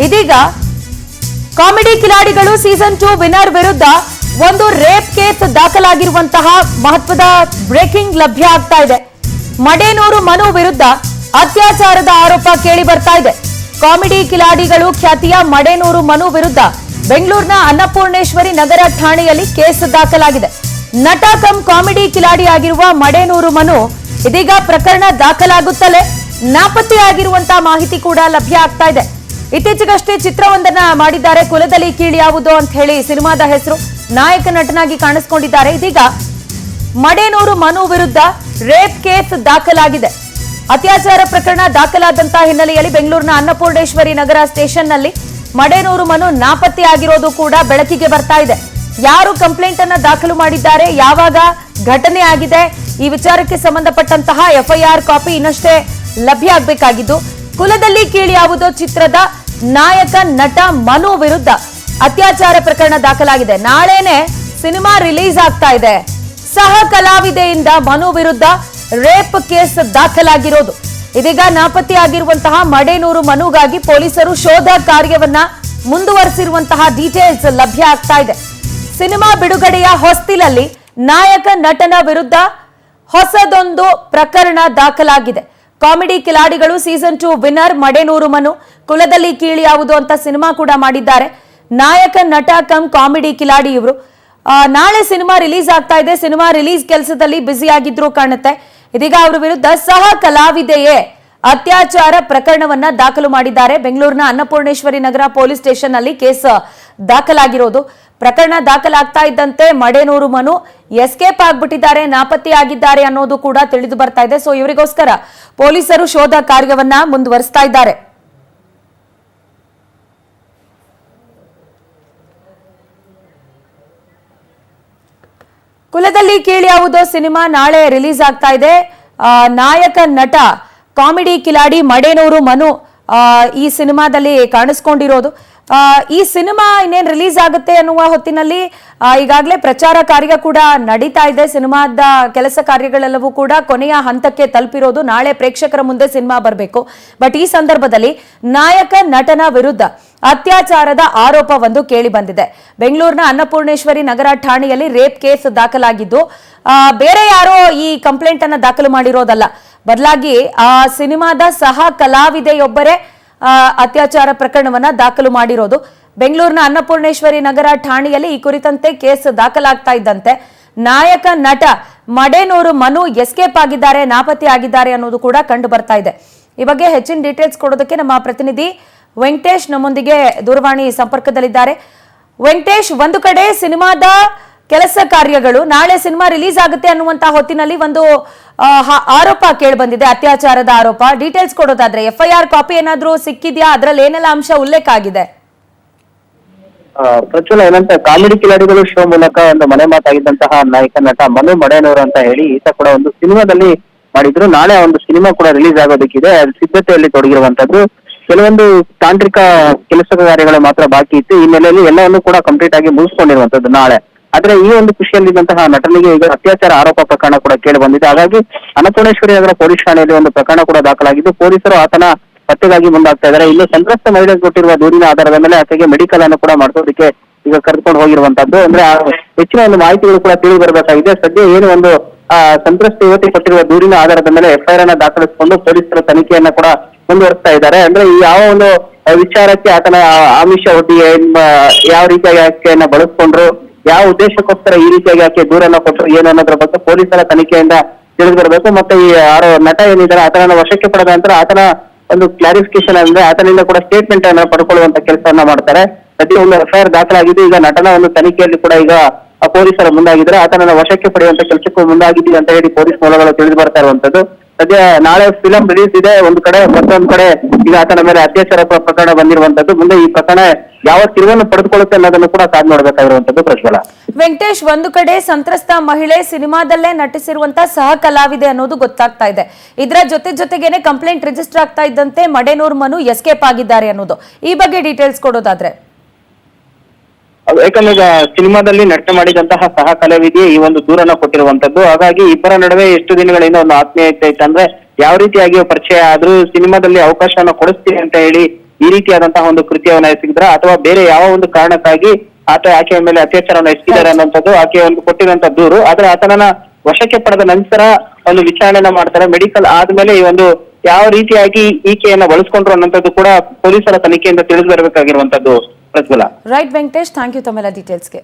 ಇದೀಗ comedy Khiladigalu season 2 winner ವಿರುದ್ಧ ಒಂದು ರೇಪ್ ಕೇಸ್ ದಾಖಲಾಗಿರುವಂತಹ ಮಹತ್ವದ ಬ್ರೇಕಿಂಗ್ ಲಭ್ಯ ಆಗ್ತಾ ಇದೆ. ಮಡೇನೂರು ಮನು ವಿರುದ್ಧ ಅತ್ಯಾಚಾರದ ಆರೋಪ ಕೇಳಿ ಬರ್ತಾ ಇದೆ. ಕಾಮಿಡಿ ಕಿಲಾಡಿಗಳು ಖ್ಯಾತಿಯ ಮಡೇನೂರು ಮನು ವಿರುದ್ಧ ಬೆಂಗಳೂರಿನ ಅನ್ನಪೂರ್ಣೇಶ್ವರಿ ನಗರ ಠಾಣೆಯಲ್ಲಿ ಕೇಸ್ ದಾಖಲಾಗಿದೆ. ನಟ ಕಮ್ ಕಾಮಿಡಿ ಕಿಲಾಡಿ ಆಗಿರುವ ಮಡೇನೂರು ಮನು ಇದೀಗ ಪ್ರಕರಣ ದಾಖಲಾಗುತ್ತಲೇ ನಾಪತ್ತೆಯಾಗಿರುವಂತಹ ಮಾಹಿತಿ ಕೂಡ ಲಭ್ಯ ಆಗ್ತಾ ಇದೆ. ಇತ್ತೀಚೆಗಷ್ಟೇ ಚಿತ್ರವೊಂದನ್ನ ಮಾಡಿದ್ದಾರೆ. ಕುಲದಲ್ಲಿ ಕೀಳು ಯಾವುದು ಅಂತ ಹೇಳಿ ಸಿನಿಮಾದ ಹೆಸರು. ನಾಯಕ ನಟನಾಗಿ ಕಾಣಿಸಿಕೊಂಡಿದ್ದಾರೆ. ಇದೀಗ ಮಡೇನೂರು ಮನು ವಿರುದ್ಧ ರೇಪ್ ಕೇಸ್ ದಾಖಲಾಗಿದೆ. ಅತ್ಯಾಚಾರ ಪ್ರಕರಣ ದಾಖಲಾದಂತಹ ಹಿನ್ನೆಲೆಯಲ್ಲಿ ಬೆಂಗಳೂರಿನ ಅನ್ನಪೂರ್ಣೇಶ್ವರಿ ನಗರ ಸ್ಟೇಷನ್ನಲ್ಲಿ ಮಡೇನೂರು ಮನು ನಾಪತ್ತೆಯಾಗಿರೋದು ಕೂಡ ಬೆಳಕಿಗೆ ಬರ್ತಾ ಇದೆ. ಯಾರು ಕಂಪ್ಲೇಂಟ್ ಅನ್ನ ದಾಖಲು ಮಾಡಿದ್ದಾರೆ, ಯಾವಾಗ ಘಟನೆ ಆಗಿದೆ, ಈ ವಿಚಾರಕ್ಕೆ ಸಂಬಂಧಪಟ್ಟಂತಹ ಎಫ್ಐಆರ್ ಕಾಪಿ ಇನ್ನಷ್ಟೇ ಲಭ್ಯ ಆಗಬೇಕಾಗಿದ್ದು, ಕುಲದಲ್ಲಿ ಕೀಳು ಯಾವುದೋ ಚಿತ್ರದ ನಾಯಕ ನಟ ಮನು ವಿರುದ್ಧ ಅತ್ಯಾಚಾರ ಪ್ರಕರಣ ದಾಖಲಾಗಿದೆ. ನಾಳೆನೆ ಸಿನಿಮಾ ರಿಲೀಸ್ ಆಗ್ತಾ ಇದೆ. ಸಹ ಕಲಾವಿದೆಯಿಂದ ಮನು ವಿರುದ್ಧ ರೇಪ್ ಕೇಸ್ ದಾಖಲಾಗಿರೋದು. ಇದೀಗ ನಾಪತ್ತೆಯಾಗಿರುವಂತಹ ಮಡೇನೂರು ಮನುಗಾಗಿ ಪೊಲೀಸರು ಶೋಧ ಕಾರ್ಯವನ್ನ ಮುಂದುವರೆಸಿರುವಂತಹ ಡೀಟೇಲ್ಸ್ ಲಭ್ಯ ಆಗ್ತಾ ಇದೆ. ಸಿನಿಮಾ ಬಿಡುಗಡೆಯ ಹೊಸ್ತಿಲಲ್ಲಿ ನಾಯಕ ನಟನ ವಿರುದ್ಧ ಹೊಸದೊಂದು ಪ್ರಕರಣ ದಾಖಲಾಗಿದೆ. Comedy Khiladigalu season 2 winner Madenur Manu ಕುಲದಲ್ಲಿ ಕೀಳು ಯಾವುದು ಅಂತ ಸಿನಿಮಾ ಕೂಡ ಮಾಡಿದ್ದಾರೆ. ನಾಯಕ ನಟ ಕಮ್ ಕಾಮಿಡಿ ಕಿಲಾಡಿ ಇವರು. ನಾಳೆ ಸಿನಿಮಾ ರಿಲೀಸ್ ಆಗ್ತಾ ಇದೆ. ಸಿನಿಮಾ ರಿಲೀಸ್ ಕೆಲಸದಲ್ಲಿ ಬ್ಯುಸಿ ಆಗಿದ್ರು ಕಾಣುತ್ತೆ. ಇದೀಗ ಅವರ ವಿರುದ್ಧ ಸಹ ಕಲಾವಿದೆಯೇ ಅತ್ಯಾಚಾರ ಪ್ರಕರಣವನ್ನ ದಾಖಲು ಮಾಡಿದ್ದಾರೆ. ಬೆಂಗಳೂರಿನ ಅನ್ನಪೂರ್ಣೇಶ್ವರಿ ನಗರ ಪೊಲೀಸ್ ಸ್ಟೇಷನ್ ನಲ್ಲಿ ಕೇಸ್ ದಾಖಲಾಗಿರೋದು. ಪ್ರಕರಣ ದಾಖಲಾಗ್ತಾ ಇದ್ದಂತೆ ಮಡೇನೂರು ಮನು ಎಸ್ಕೇಪ್ ಆಗ್ಬಿಟ್ಟಿದ್ದಾರೆ, ನಾಪತ್ತೆಯಾಗಿದ್ದಾರೆ ಅನ್ನೋದು ಕೂಡ ತಿಳಿದು ಬರ್ತಾ ಇದೆ. ಸೊ ಇವರಿಗೋಸ್ಕರ ಪೊಲೀಸರು ಶೋಧ ಕಾರ್ಯವನ್ನ ಮುಂದುವರಿಸ್ತಾ ಇದ್ದಾರೆ. ಕುಲದಲ್ಲಿ ಕೀಳು ಯಾವುದೋ ಸಿನಿಮಾ ನಾಳೆ ರಿಲೀಸ್ ಆಗ್ತಾ ಇದೆ. ನಾಯಕ ನಟ ಕಾಮಿಡಿ ಕಿಲಾಡಿ ಮಡೇನೂರು ಮನು ಈ ಸಿನಿಮಾದಲ್ಲಿ ಕಾಣಿಸ್ಕೊಂಡಿರೋದು. ಈ ಸಿನಿಮಾ ಇನ್ನೇನು ರಿಲೀಸ್ ಆಗುತ್ತೆ ಅನ್ನುವ ಹೊತ್ತಿನಲ್ಲಿ ಈಗಾಗಲೇ ಪ್ರಚಾರ ಕಾರ್ಯ ಕೂಡ ನಡೀತಾ ಇದೆ. ಸಿನಿಮಾದ ಕೆಲಸ ಕಾರ್ಯಗಳೆಲ್ಲವೂ ಕೂಡ ಕೊನೆಯ ಹಂತಕ್ಕೆ ತಲುಪಿರೋದು. ನಾಳೆ ಪ್ರೇಕ್ಷಕರ ಮುಂದೆ ಸಿನಿಮಾ ಬರಬೇಕು. ಬಟ್ ಈ ಸಂದರ್ಭದಲ್ಲಿ ನಾಯಕ ನಟನ ವಿರುದ್ಧ ಅತ್ಯಾಚಾರದ ಆರೋಪ ಒಂದು ಕೇಳಿ ಬಂದಿದೆ. ಬೆಂಗಳೂರಿನ ಅನ್ನಪೂರ್ಣೇಶ್ವರಿ ನಗರ ಠಾಣೆಯಲ್ಲಿ ರೇಪ್ ಕೇಸ್ ದಾಖಲಾಗಿದ್ದು, ಬೇರೆ ಯಾರೋ ಈ ಕಂಪ್ಲೇಂಟ್ ಅನ್ನ ದಾಖಲು ಮಾಡಿರೋದಲ್ಲ, ಬದಲಾಗಿ ಆ ಸಿನಿಮಾದ ಸಹ ಕಲಾವಿದೆಯೊಬ್ಬರೇ ಅತ್ಯಾಚಾರ ಪ್ರಕರಣವನ್ನ ದಾಖಲು ಮಾಡಿರೋದು. ಬೆಂಗಳೂರಿನ ಅನ್ನಪೂರ್ಣೇಶ್ವರಿ ನಗರ ಠಾಣೆಯಲ್ಲಿ ಈ ಕುರಿತಂತೆ ಕೇಸ್ ದಾಖಲಾಗ್ತಾ ಇದ್ದಂತೆ ನಾಯಕ ನಟ ಮಡೇನೂರು ಮನು ಎಸ್ಕೇಪ್ ಆಗಿದ್ದಾರೆ, ನಾಪತ್ತೆ ಆಗಿದ್ದಾರೆ ಅನ್ನೋದು ಕೂಡ ಕಂಡು ಬರ್ತಾ ಇದೆ. ಈ ಬಗ್ಗೆ ಹೆಚ್ಚಿನ ಡೀಟೇಲ್ಸ್ ಕೊಡೋದಕ್ಕೆ ನಮ್ಮ ಪ್ರತಿನಿಧಿ ವೆಂಕಟೇಶ್ ನಮ್ಮೊಂದಿಗೆ ದೂರವಾಣಿ ಸಂಪರ್ಕದಲ್ಲಿದ್ದಾರೆ. ವೆಂಕಟೇಶ್, ಒಂದು ಕಡೆ ಸಿನಿಮಾದ ಕೆಲಸ ಕಾರ್ಯಗಳು, ನಾಳೆ ಸಿನಿಮಾ ರಿಲೀಸ್ ಆಗುತ್ತೆ ಅನ್ನುವಂತಹ ಹೊತ್ತಿನಲ್ಲಿ ಒಂದು ಆರೋಪ ಕೇಳಿ ಬಂದಿದೆ, ಅತ್ಯಾಚಾರದ ಆರೋಪ. ಡೀಟೇಲ್ಸ್ ಕೊಡೋದಾದ್ರೆ ಎಫ್ಐಆರ್ ಕಾಪಿ ಏನಾದ್ರೂ ಸಿಕ್ಕಿದ್ಯಾ? ಅದ್ರಲ್ಲಿ ಏನೆಲ್ಲ ಅಂಶ ಉಲ್ಲೇಖ ಆಗಿದೆ? ಪ್ರಚುರ ಏನಂತ ಕಾಮಿಡಿ ಕಿಲಾಡಿಗಳು ಶೋ ಮೂಲಕ ಒಂದು ಮನೆ ಮಾತಾಗಿದ್ದಂತಹ ನಾಯಕ ನಟ ಮನು ಮಡೇನೂರು ಅಂತ ಹೇಳಿ ಈತ ಕೂಡ ಒಂದು ಸಿನಿಮಾದಲ್ಲಿ ಮಾಡಿದ್ರು. ನಾಳೆ ಒಂದು ಸಿನಿಮಾ ಕೂಡ ರಿಲೀಸ್ ಆಗೋದಕ್ಕಿದೆ. ಅದು ಸಿದ್ಧತೆಯಲ್ಲಿ ತೊಡಗಿರುವಂತದ್ದು. ಕೆಲವೊಂದು ತಾಂತ್ರಿಕ ಕೆಲಸ ಕಾರ್ಯಗಳು ಮಾತ್ರ ಬಾಕಿ ಇತ್ತು. ಈ ನೆಲೆಯಲ್ಲಿ ಎಲ್ಲವನ್ನು ಕೂಡ ಕಂಪ್ಲೀಟ್ ಆಗಿ ಮುಗಿಸ್ಕೊಂಡಿರುವಂತದ್ದು ನಾಳೆ. ಆದ್ರೆ ಈ ಒಂದು ಖುಷಿಯಲ್ಲಿದ್ದಂತಹ ನಟನಿಗೆ ಈಗ ಅತ್ಯಾಚಾರ ಆರೋಪ ಪ್ರಕರಣ ಕೂಡ ಕೇಳಿ ಬಂದಿದೆ. ಹಾಗಾಗಿ ಅನ್ನಪೂರ್ಣೇಶ್ವರಿ ನಗರ ಪೊಲೀಸ್ ಠಾಣೆಯಲ್ಲಿ ಒಂದು ಪ್ರಕರಣ ಕೂಡ ದಾಖಲಾಗಿದ್ದು, ಪೊಲೀಸರು ಆತನ ಪತ್ತೆಗಾಗಿ ಮುಂದಾಗ್ತಾ ಇದ್ದಾರೆ. ಇನ್ನು ಸಂತ್ರಸ್ತ ಮಹಿಳೆಗೆ ಕೊಟ್ಟಿರುವ ದೂರಿನ ಆಧಾರದ ಮೇಲೆ ಆಕೆಗೆ ಮೆಡಿಕಲ್ ಅನ್ನು ಕೂಡ ಮಾಡಿಸೋದಕ್ಕೆ ಈಗ ಕರೆದುಕೊಂಡು ಹೋಗಿರುವಂತದ್ದು. ಅಂದ್ರೆ ಹೆಚ್ಚಿನ ಒಂದು ಮಾಹಿತಿಗಳು ಕೂಡ ತಿಳಿದು ಬರಬೇಕಾಗಿದೆ. ಸದ್ಯ ಏನು ಒಂದು ಸಂತ್ರಸ್ತ ಯುವತಿ ಕೊಟ್ಟಿರುವ ದೂರಿನ ಆಧಾರದ ಮೇಲೆ ಎಫ್ಐಆರ್ ಅನ್ನ ದಾಖಲಿಸಿಕೊಂಡು ಪೊಲೀಸರು ತನಿಖೆಯನ್ನ ಕೂಡ ಮುಂದುವರಿಸ್ತಾ ಇದ್ದಾರೆ. ಅಂದ್ರೆ ಈ ಯಾವ ಒಂದು ವಿಚಾರಕ್ಕೆ ಆತನ ಆಮಿಷ ಒಡ್ಡಿ ಯಾವ ರೀತಿಯಾಗಿ ಆಕೆಯನ್ನ ಬಳಸ್ಕೊಂಡ್ರು, ಯಾವ ಉದ್ದೇಶಕ್ಕೋಸ್ಕರ ಈ ರೀತಿಯಾಗಿ ಆಕೆ ದೂರನ್ನ ಕೊಟ್ಟರು ಏನು ಅನ್ನೋದ್ರ ಬಗ್ಗೆ ಪೊಲೀಸರ ತನಿಖೆಯಿಂದ ತಿಳಿದು ಬರಬೇಕು. ಮತ್ತೆ ಈ ನಟ ಏನಿದ್ದಾರೆ ಆತನನ್ನ ವಶಕ್ಕೆ ಪಡೆದ ನಂತರ ಆತನ ಒಂದು ಕ್ಲಾರಿಫಿಕೇಶನ್ ಅಂದ್ರೆ ಆತನಿಂದ ಕೂಡ ಸ್ಟೇಟ್ಮೆಂಟ್ ಅನ್ನ ಪಡ್ಕೊಳ್ಳುವಂತ ಕೆಲಸವನ್ನ ಮಾಡ್ತಾರೆ. ಸದ್ಯ ಒಂದು ಎಫ್ಐಆರ್ ದಾಖಲಾಗಿದೆ. ಈಗ ನಟನ ಒಂದು ತನಿಖೆಯಲ್ಲಿ ಕೂಡ ಈಗ ಪೊಲೀಸರ ಮುಂದಾಗಿದ್ದಾರೆ. ಆತನನ್ನ ವಶಕ್ಕೆ ಪಡೆಯುವಂತ ಕೆಲಸಕ್ಕೂ ಮುಂದಾಗಿದ್ದೀವಿ ಅಂತ ಹೇಳಿ ಪೊಲೀಸ್ ಮೂಲಗಳು ತಿಳಿದು ಬರ್ತಾ ಇರುವಂತದ್ದು. ಸದ್ಯ ನಾಳೆ ಫಿಲಂ ರಿಲೀಸ್ ಇದೆ ಒಂದು ಕಡೆ, ಮತ್ತೊಂದು ಕಡೆ ಈಗ ಆತನ ಮೇಲೆ ಅತ್ಯಾಚಾರ ಪ್ರಕರಣ ಬಂದಿರುವಂತದ್ದು. ಮುಂದೆ ಈ ಪ್ರಕರಣ ಯಾವ ತಿರುವನ್ನು ಪಡೆದುಕೊಳ್ಳುತ್ತೆ ಅನ್ನೋದನ್ನು ಕೂಡ ಕಾದು ನೋಡಬೇಕಾಗಿರುವಂತದ್ದು. ಪ್ರಜ್ವಲ, ವೆಂಕಟೇಶ್, ಒಂದು ಕಡೆ ಸಂತ್ರಸ್ತ ಮಹಿಳೆ ಸಿನಿಮಾದಲ್ಲೇ ನಟಿಸಿರುವಂತಹ ಸಹ ಕಲಾವಿದೆ ಅನ್ನೋದು ಗೊತ್ತಾಗ್ತಾ ಇದೆ. ಇದರ ಜೊತೆಗೇನೆ ಕಂಪ್ಲೇಂಟ್ ರಿಜಿಸ್ಟರ್ ಆಗ್ತಾ ಇದ್ದಂತೆ ಮಡೇನೂರು ಮನು ಎಸ್ಕೇಪ್ ಆಗಿದ್ದಾರೆ ಅನ್ನೋದು, ಈ ಬಗ್ಗೆ ಡೀಟೇಲ್ಸ್ ಕೊಡೋದಾದ್ರೆ? ಯಾಕಂದ್ರೆ ಈಗ ಸಿನಿಮಾದಲ್ಲಿ ನಟನೆ ಮಾಡಿದಂತಹ ಸಹ ಕಲಾವಿದೆ ಈ ಒಂದು ದೂರನ್ನ ಕೊಟ್ಟಿರುವಂತದ್ದು. ಹಾಗಾಗಿ ಇಬ್ಬರ ನಡುವೆ ಎಷ್ಟು ದಿನಗಳಿಂದ ಒಂದು ಆತ್ಮೀಯತೆ ಇತ್ತು ಅಂದ್ರೆ ಯಾವ ರೀತಿಯಾಗಿ ಪರಿಚಯ ಆದ್ರೂ ಸಿನಿಮಾದಲ್ಲಿ ಅವಕಾಶವನ್ನ ಕೊಡಿಸ್ತೀನಿ ಅಂತ ಹೇಳಿ ಈ ರೀತಿಯಾದಂತಹ ಒಂದು ಕೃತ್ಯವನ್ನ ಎಸಗಿದ್ರ ಅಥವಾ ಬೇರೆ ಯಾವ ಒಂದು ಕಾರಣಕ್ಕಾಗಿ ಆಕೆಯ ಮೇಲೆ ಅತ್ಯಾಚಾರವನ್ನು ಎಸಗಿದ್ದಾರೆ ಅನ್ನುವಂಥದ್ದು ಆಕೆಯ ಒಂದು ಕೊಟ್ಟಿರುವಂತ ದೂರು. ಆದ್ರೆ ಆತನನ್ನ ವಶಕ್ಕೆ ಪಡೆದ ನಂತರ ಒಂದು ವಿಚಾರಣೆಯನ್ನ ಮಾಡ್ತಾರೆ. ಮೆಡಿಕಲ್ ಆದ್ಮೇಲೆ ಈ ಒಂದು ಯಾವ ರೀತಿಯಾಗಿ ಈಕೆಯನ್ನ ಬಳಸ್ಕೊಂಡ್ರು ಅನ್ನೋಂಥದ್ದು ಕೂಡ ಪೊಲೀಸರ ತನಿಖೆಯಿಂದ ತಿಳಿದು ಬರಬೇಕಾಗಿರುವಂತದ್ದು ಪ್ರಜ್ವಲ. ರೈಟ್ ವೆಂಕಟೇಶ್, ಥ್ಯಾಂಕ್ ಯು ತಮ್ಮೆಲ್ಲ ಡೀಟೇಲ್ಸ್ಗೆ.